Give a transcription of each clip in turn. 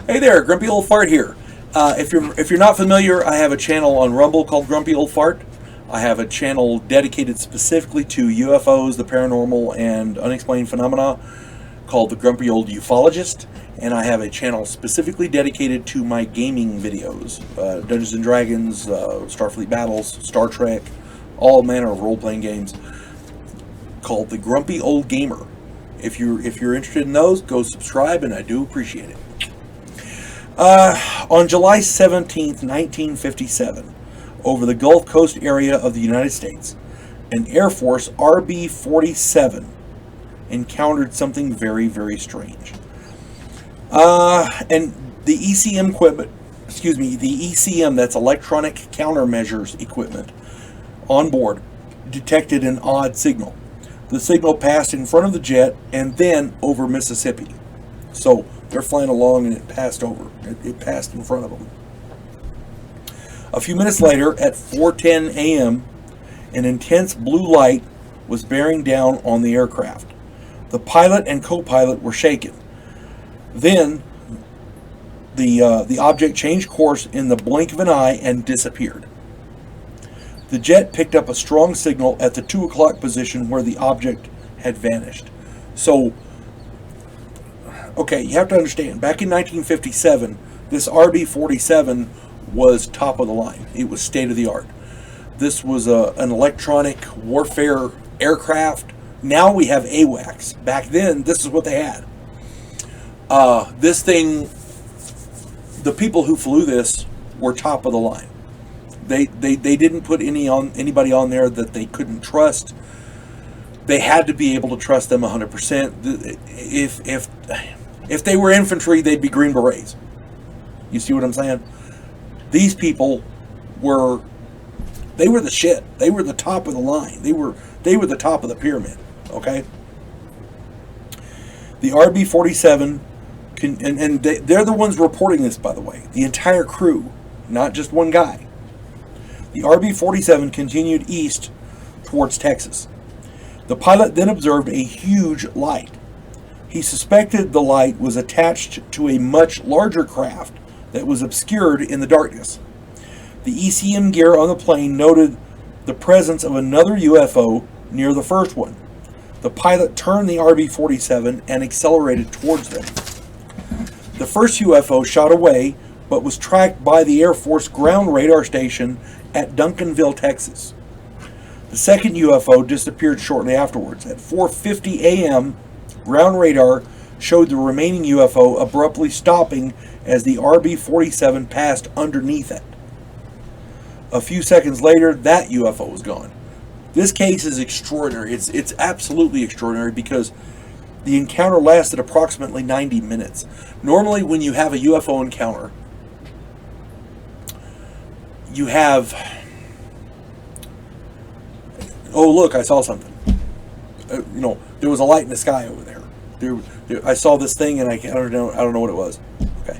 Hey there, Grumpy Old Fart here. If you're not familiar, I have a channel on Rumble called Grumpy Old Fart. I have a channel dedicated specifically to UFOs, the paranormal, and unexplained phenomena called The Grumpy Old Ufologist. And I have a channel specifically dedicated to my gaming videos. Dungeons & Dragons, Starfleet Battles, Star Trek, all manner of role-playing games called The Grumpy Old Gamer. If you're interested in those, go subscribe, and I do appreciate it. On July 17th, 1957, over the Gulf Coast area of the United States, an Air Force RB-47 encountered something very, very strange. And the ECM equipment, the ECM, that's electronic countermeasures equipment, on board, detected an odd signal. The signal passed in front of the jet and then over Mississippi. So they're flying along and it passed over. It passed in front of them. A few minutes later, at 4:10 a.m., an intense blue light was bearing down on the aircraft. The pilot and co-pilot were shaken. Then the object changed course in the blink of an eye and disappeared. The jet picked up a strong signal at the 2 o'clock position where the object had vanished. So, okay, you have to understand, back in 1957, this RB-47 was top of the line. It was state of the art. This was an electronic warfare aircraft. Now we have AWACS. Back then, this is what they had. This thing, the people who flew this were top of the line. They didn't put anybody on there that they couldn't trust. They had to be able to trust them 100%. If they were infantry, they'd be Green Berets. You see what I'm saying? These people were the shit. They were the top of the line. They were the top of the pyramid. Okay. The RB-47 and they're the ones reporting this, by the way. The entire crew, not just one guy. The RB-47 continued east towards Texas. The pilot then observed a huge light. He suspected the light was attached to a much larger craft that was obscured in the darkness. The ECM gear on the plane noted the presence of another UFO near the first one. The pilot turned the RB-47 and accelerated towards them. The first UFO shot away, but was tracked by the Air Force ground radar station at Duncanville, Texas. The second UFO disappeared shortly afterwards. At 4:50 a.m., ground radar showed the remaining UFO abruptly stopping as the RB-47 passed underneath it. A few seconds later, that UFO was gone. This case is extraordinary. It's absolutely extraordinary because the encounter lasted approximately 90 minutes. Normally, when you have a UFO encounter, you have, oh look, I saw something. There was a light in the sky over there. I saw this thing and I don't know what it was. Okay.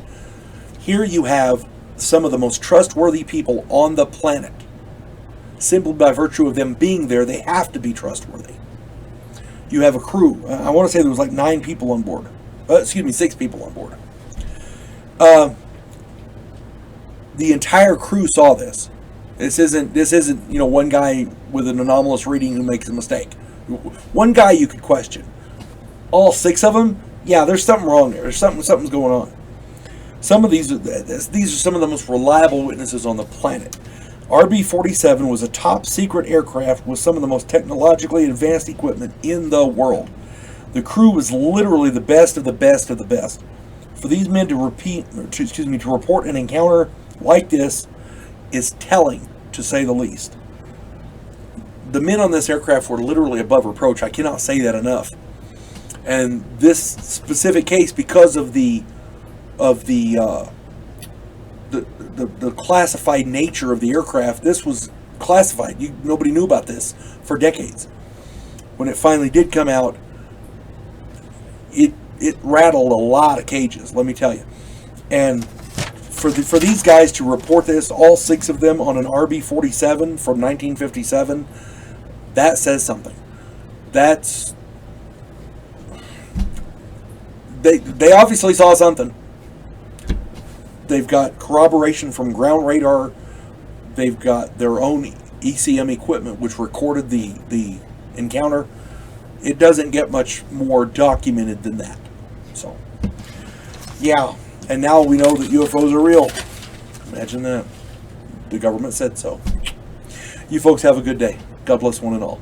Here you have some of the most trustworthy people on the planet. Simply by virtue of them being there, they have to be trustworthy. You have a crew. I want to say there was like 9 people on board. 6 people on board. The entire crew saw this. This isn't one guy with an anomalous reading who makes a mistake. One guy you could question. All 6 of them, yeah, there's something wrong there. Something's going on. Some of these are some of the most reliable witnesses on the planet. RB-47 was a top secret aircraft with some of the most technologically advanced equipment in the world. The crew was literally the best of the best of the best. For these men to report an encounter like this is telling, to say the least. The men on this aircraft were literally above reproach. I cannot say that enough. And this specific case, because of the classified nature of the aircraft, this was classified. Nobody knew about this for decades. When it finally did come out, it rattled a lot of cages, let me tell you. And for these guys to report this, all 6 of them on an RB-47 from 1957, that says something. They obviously saw something. they've got corroboration from ground radar. They've got their own ECM equipment, which recorded the encounter. It doesn't get much more documented than that. So, yeah. And now we know that UFOs are real. Imagine that. The government said so. You folks have a good day. God bless one and all.